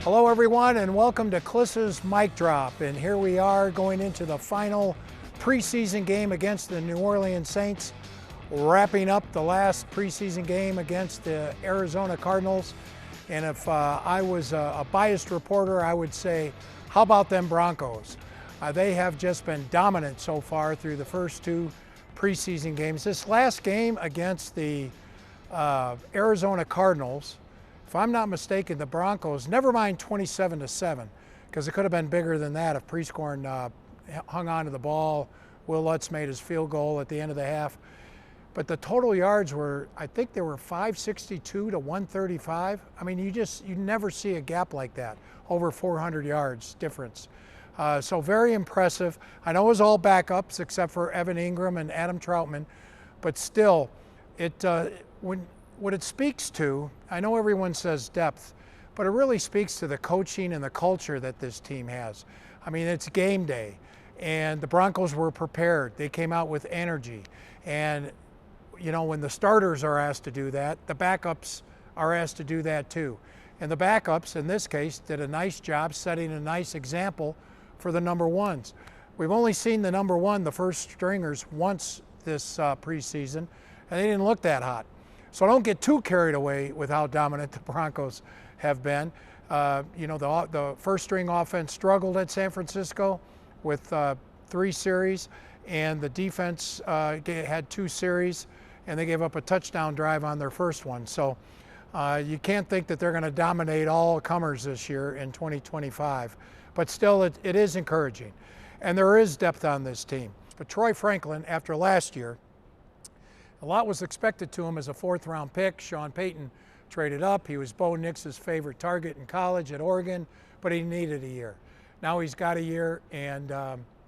Hello everyone and welcome to Klis's Mike Drop. And here we are going into the final preseason game against the New Orleans Saints, wrapping up the last preseason game against the Arizona Cardinals. And if I was a biased reporter, I would say, how about them Broncos? They have just been dominant so far through the first two preseason games. This last game against the Arizona Cardinals, if I'm not mistaken, the Broncos, never mind 27-7, because it could have been bigger than that if Prescorn hung on to the ball. Will Lutz made his field goal at the end of the half. But the total yards were, I think they were 562 to 135. I mean, you never see a gap like that, over 400 yards difference. So very impressive. I know it was all backups except for Evan Ingram and Adam Troutman, but still, what it speaks to, I know everyone says depth, but it really speaks to the coaching and the culture that this team has. I mean, it's game day, and the Broncos were prepared. They came out with energy. And, you know, when the starters are asked to do that, the backups are asked to do that too. And the backups, in this case, did a nice job setting a nice example for the number ones. We've only seen the number one, the first stringers, once this preseason, and they didn't look that hot. So don't get too carried away with how dominant the Broncos have been. You know, the first string offense struggled at San Francisco with 3 series, and the defense had 2 series, and they gave up a touchdown drive on their first one. So you can't think that they're going to dominate all comers this year in 2025. But still, it is encouraging. And there is depth on this team. But Troy Franklin, after last year, a lot was expected to him as a 4th-round pick. Sean Payton traded up. He was Bo Nix's favorite target in college at Oregon, but he needed a year. Now he's got a year, and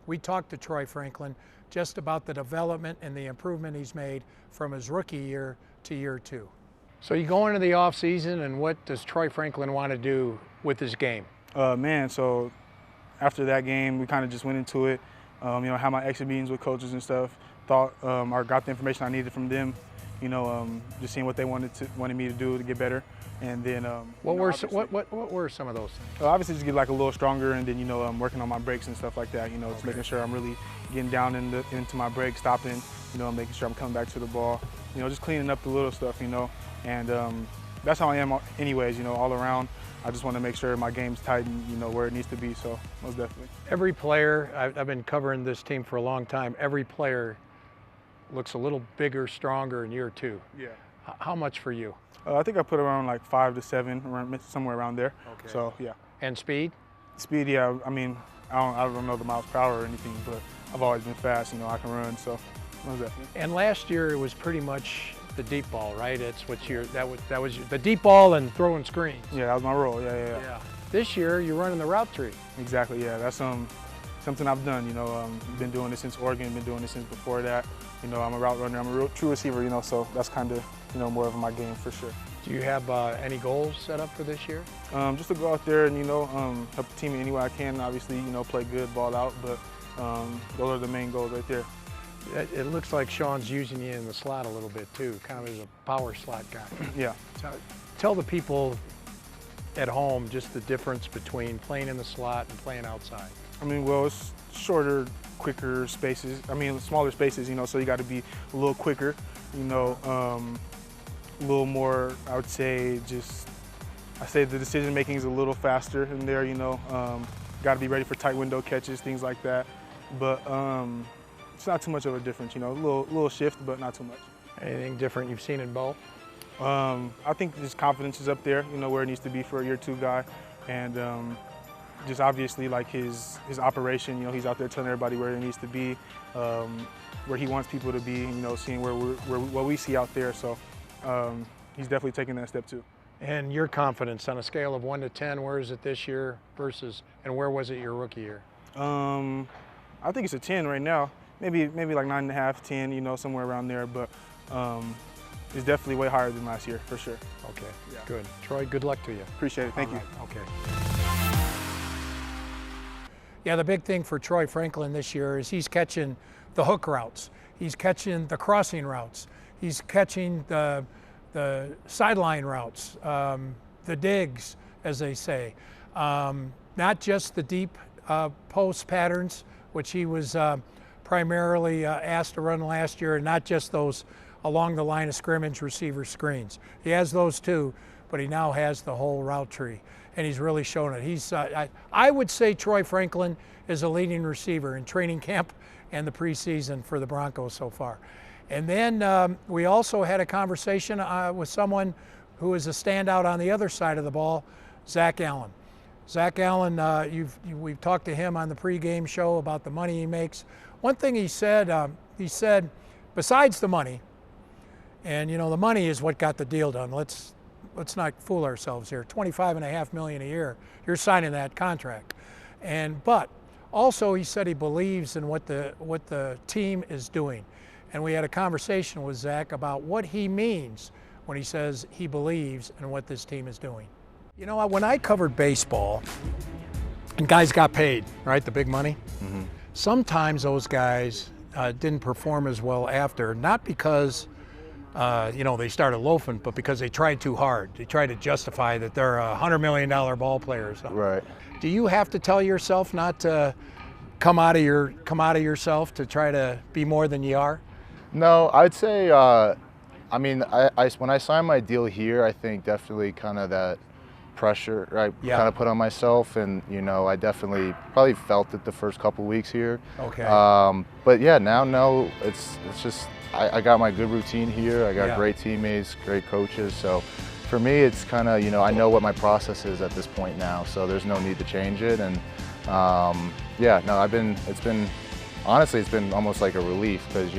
we talked to Troy Franklin just about the development and the improvement he's made from his rookie year to year 2. So you go into the offseason, and what does Troy Franklin want to do with his game? So after that game, we kind of just went into it. You know, had my exit meetings with coaches and stuff. Thought or got the information I needed from them. You know, just seeing what they wanted me to do to get better, and then what were some of those things? Obviously, just get like a little stronger, and then working on my breaks and stuff like that. You know, just making sure I'm really getting down into my break, stopping. You know, making sure I'm coming back to the ball. You know, just cleaning up the little stuff. You know, and that's how I am anyways. You know, all around. I just want to make sure my game's tight and, you know, where it needs to be, so most definitely. Every player, I've been covering this team for a long time, every player looks a little bigger, stronger in year 2. Yeah. How much for you? I think I put around like 5 to 7, somewhere around there. Okay. So, yeah. And speed? Speed, yeah. I mean, I don't know the miles per hour or anything, but I've always been fast. You know, I can run, so most definitely. And last year it was pretty much the deep ball, right? It's what that was the deep ball and throwing screens. Yeah, that was my role. Yeah. This year you're running the route tree. Exactly. Yeah, that's something I've done. You know, been doing this since Oregon. Been doing this since before that. You know, I'm a route runner. I'm a real true receiver. You know, so that's kind of more of my game for sure. Do you have any goals set up for this year? Just to go out there and help the team in any way I can. Obviously, play good, ball out, but those are the main goals right there. It looks like Sean's using you in the slot a little bit too, kind of as a power slot guy. Yeah. So tell the people at home just the difference between playing in the slot and playing outside. I mean, well, it's shorter, quicker spaces. I mean, smaller spaces, so you got to be a little quicker, a little more, I would say, the decision making is a little faster in there, got to be ready for tight window catches, things like that. But it's not too much of a difference, a little shift, but not too much. Anything different you've seen in both? I think just confidence is up there, where it needs to be for a year 2 guy. And just obviously like his operation, he's out there telling everybody where it needs to be, where he wants people to be, seeing what we see out there. So he's definitely taking that step too. And your confidence on a scale of 1 to 10, where is it this year and where was it your rookie year? I think it's a 10 right now. Maybe like 9.5, 10, somewhere around there. But it's definitely way higher than last year, for sure. Okay, yeah. Good. Troy, good luck to you. Appreciate it, thank you. Okay. Yeah, the big thing for Troy Franklin this year is he's catching the hook routes. He's catching the crossing routes. He's catching the sideline routes, the digs, as they say. Not just the deep post patterns, which he was primarily asked to run last year, and not just those along the line of scrimmage receiver screens. He has those too, but he now has the whole route tree, and he's really shown it. He's, I would say Troy Franklin is a leading receiver in training camp and the preseason for the Broncos so far. And then we also had a conversation with someone who is a standout on the other side of the ball, Zach Allen. Zach Allen, we've talked to him on the pregame show about the money he makes. One thing he said, besides the money, and the money is what got the deal done. Let's not fool ourselves here. $25.5 million a year. You're signing that contract, but also he said he believes in what the team is doing, and we had a conversation with Zach about what he means when he says he believes in what this team is doing. When I covered baseball, and guys got paid, right, the big money. Mm-hmm. Sometimes those guys didn't perform as well after, not because they started loafing, but because they tried too hard. They tried to justify that they're a $100 million ball player or something. Right. Do you have to tell yourself not to come out of yourself to try to be more than you are? No, I'd say, when I signed my deal here, I think definitely kind of that pressure, right, kind of put on myself, and I definitely probably felt it the first couple weeks here. Okay. But yeah, now it's just I got my good routine here. I got great teammates, great coaches. So for me, it's kind of I know what my process is at this point now. So there's no need to change it. And honestly, it's been almost like a relief because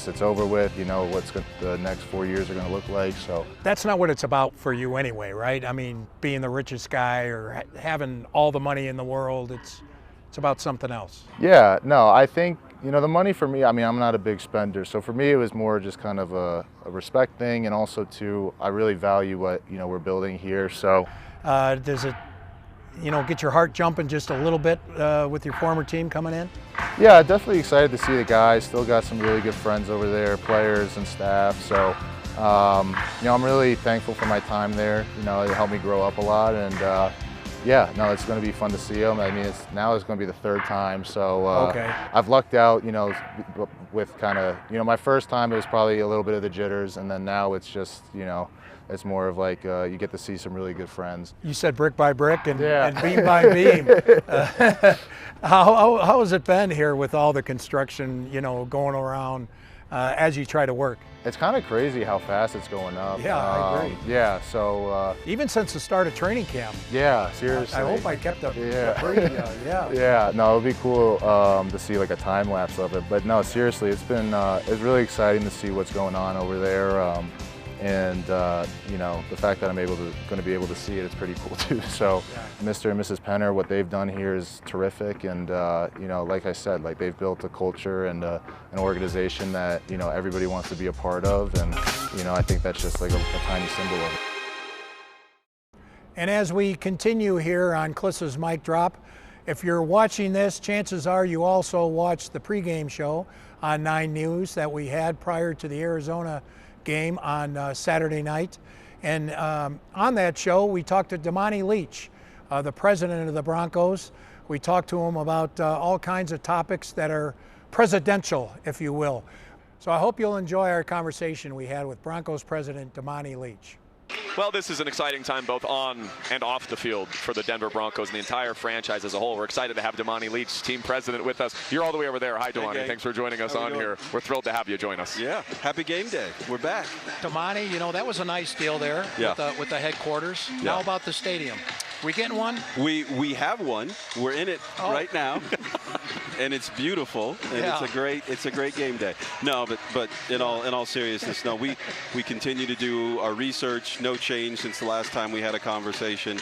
it's over with. The next 4 years are going to look like. So that's not what it's about for you anyway, right? I mean, being the richest guy or having all the money in the world, it's about something else. Yeah, no, I think the money for me. I mean, I'm not a big spender, so for me it was more just kind of a respect thing, and also too, I really value what we're building here. So does it get your heart jumping just a little bit with your former team coming in? Yeah, definitely excited to see the guys. Still got some really good friends over there, players and staff. So, I'm really thankful for my time there. It helped me grow up a lot, and it's going to be fun to see them. I mean, it's going to be the third time. So I've lucked out, with kind of, my first time it was probably a little bit of the jitters, and then now it's just, it's more of like you get to see some really good friends. You said brick by brick and beam by beam. How has it been here with all the construction, going around as you try to work? It's kind of crazy how fast it's going up. Yeah, I agree. Yeah, so even since the start of training camp. Yeah, seriously. I hope I kept up. Yeah, no, it'd be cool to see like a time lapse of it. But no, seriously, it's really exciting to see what's going on over there. And the fact that I'm going to be able to see it's pretty cool too. So, Mr. and Mrs. Penner, what they've done here is terrific. And like I said, like they've built a culture and an organization that everybody wants to be a part of. And I think that's just like a tiny symbol of it. And as we continue here on Klis's Mike Drop, if you're watching this, chances are you also watched the pregame show on 9 News that we had prior to the Arizona game on Saturday night. And on that show, we talked to Demani Leech, the president of the Broncos. We talked to him about all kinds of topics that are presidential, if you will. So I hope you'll enjoy our conversation we had with Broncos president Demani Leech. Well, this is an exciting time both on and off the field for the Denver Broncos and the entire franchise as a whole. We're excited to have Demani Leech, team president, with us. You're all the way over there. Hi, Demani. Thanks for joining us on here. We're thrilled to have you join us. Yeah, happy game day. We're back. Demani, that was a nice deal there with the headquarters. Yeah. Now about the stadium. We getting one? We have one. We're in it right now, and it's beautiful. And it's a great game day. No, but in all seriousness, no, we continue to do our research. No change since the last time we had a conversation.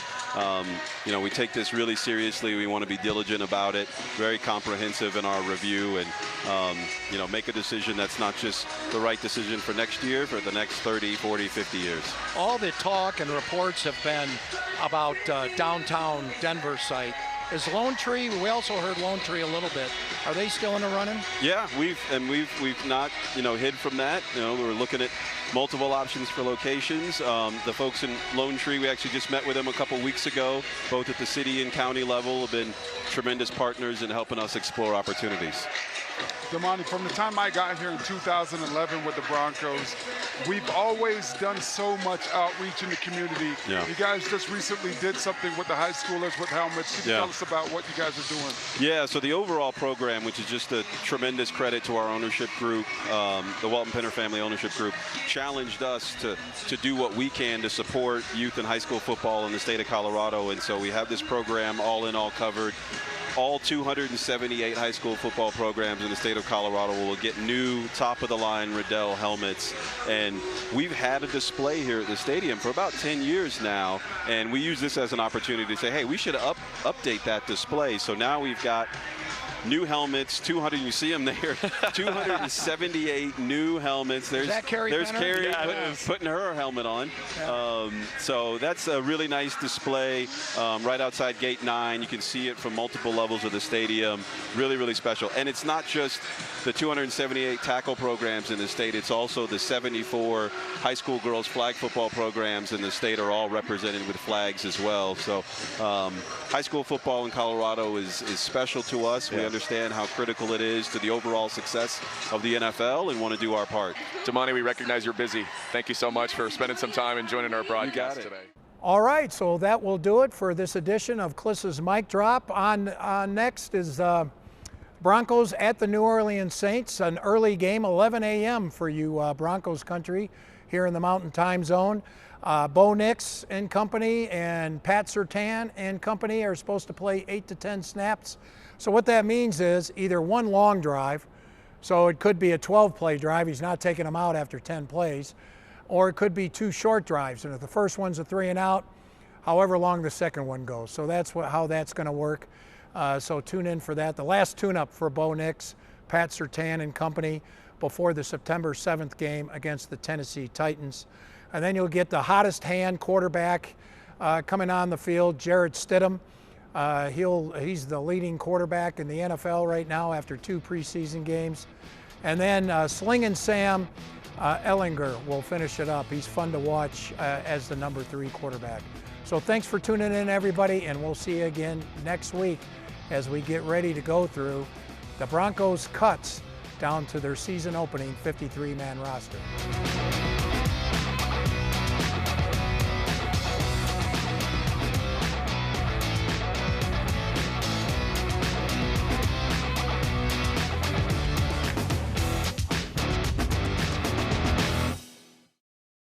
We take this really seriously. We want to be diligent about it, very comprehensive in our review, and make a decision that's not just the right decision for next year, for the next 30, 40, 50 years. All the talk and reports have been about downtown Denver site. Is Lone Tree, we also heard Lone Tree a little bit. Are they still in the running? Yeah, we've not, hid from that. We're looking at multiple options for locations. The folks in Lone Tree, we actually just met with them a couple weeks ago, both at the city and county level, have been tremendous partners in helping us explore opportunities. Demani, from the time I got here in 2011 with the Broncos, we've always done so much outreach in the community. Yeah. You guys just recently did something with the high schoolers with helmets. Can you tell us about what you guys are doing? Yeah, so the overall program, which is just a tremendous credit to our ownership group, the Walton Penner Family Ownership Group, challenged us to do what we can to support youth and high school football in the state of Colorado. And so we have this program all in, all covered. All 278 high school football programs in the state of Colorado will get new top-of-the-line Riddell helmets. And we've had a display here at the stadium for about 10 years now, and we use this as an opportunity to say, hey, we should update that display. So now we've got new helmets, 200, you see them there, 278 new helmets. There's Carrie putting her helmet on. Yeah. So that's a really nice display right outside Gate 9. You can see it from multiple levels of the stadium. Really, really special. And it's not just the 278 tackle programs in the state. It's also the 74 high school girls flag football programs in the state are all represented with flags as well. So high school football in Colorado is special to us. We understand how critical it is to the overall success of the NFL and want to do our part. Demani, we recognize you're busy. Thank you so much for spending some time and joining our broadcast today. All right, so that will do it for this edition of Klis's Mike Drop. On next is Broncos at the New Orleans Saints, an early game, 11 a.m. for you Broncos country here in the Mountain Time Zone. Bo Nix and company and Pat Surtain and company are supposed to play 8 to 10 snaps. So what that means is either one long drive, so it could be a 12-play drive, he's not taking them out after 10 plays, or it could be 2 short drives, and if the first one's a 3 and out, however long the second one goes. So that's how that's going to work. So tune in for that. The last tune-up for Bo Nix, Pat Surtain and company before the September 7th game against the Tennessee Titans. And then you'll get the hottest hand quarterback coming on the field, Jarrett Stidham. He's the leading quarterback in the NFL right now after 2 preseason games. And then Slingin' Sam Ellinger will finish it up. He's fun to watch as the number 3 quarterback. So thanks for tuning in, everybody, and we'll see you again next week as we get ready to go through the Broncos' cuts down to their season opening 53-man roster.